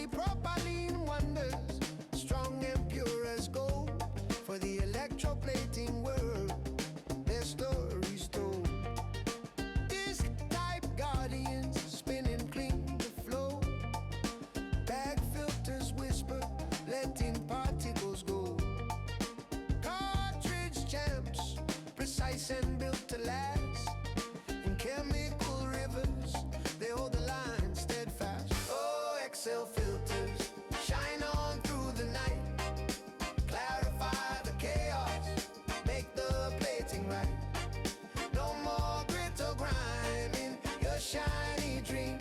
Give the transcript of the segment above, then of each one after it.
Polypropylene wonders, strong and pure as gold. For the electroplating world, their stories told. Disc type guardians spinning clean the flow. Bag filters whisper, letting particles go. Cartridge champs, precise and built to last. In chemical rivers, they hold the line steadfast. Oh, XL filters shine on through the night. Clarify the chaos, make the plating right. No more grit or grime in your shiny dream.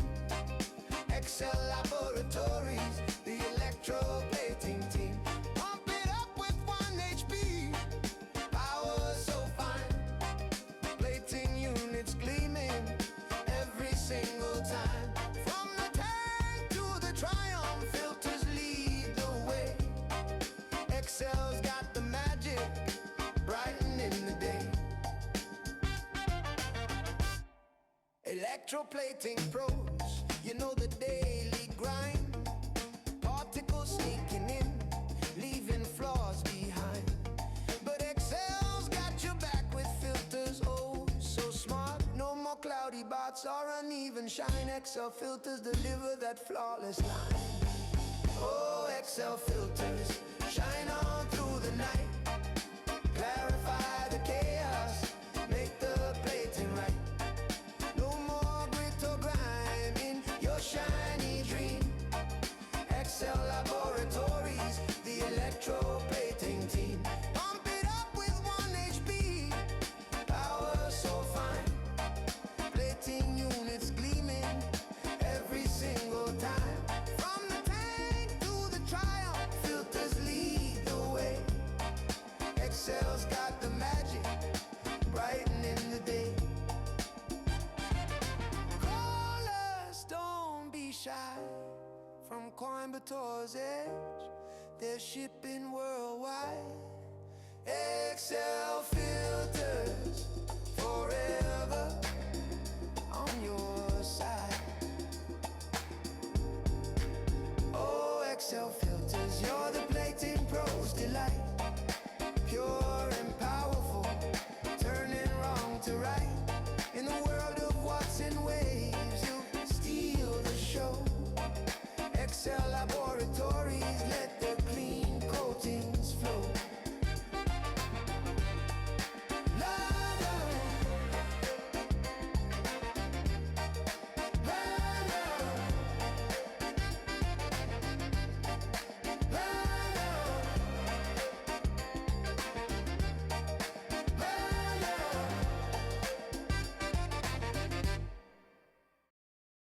XL Laboratories, the electroplating team. Pump it up with 1 HP, power so fine. Plating units gleaming every single time. From the tank to the Triumph, filters lead the way. XL's got the magic, brightening the day. Electroplating pros, you know the daily grind. Particles sneaking in, leaving flaws behind. But XL's got your back with filters, oh so smart. No more cloudy spots or uneven shine. XL filters deliver that flawless line. Oh, XL filters shine on through the night. Clarify the chaos, make the plating right. No more grit or grime in your shiny dream. XL Laboratories, the electroplating team. Pump it up with 1 HP, power so fine. Plating units gleaming every single time. From the tank to the Triumph, filters lead the way. XL's got the magic, brightening the day. Call us, don't be shy. From Coimbator's edge, they're shipping worldwide. XL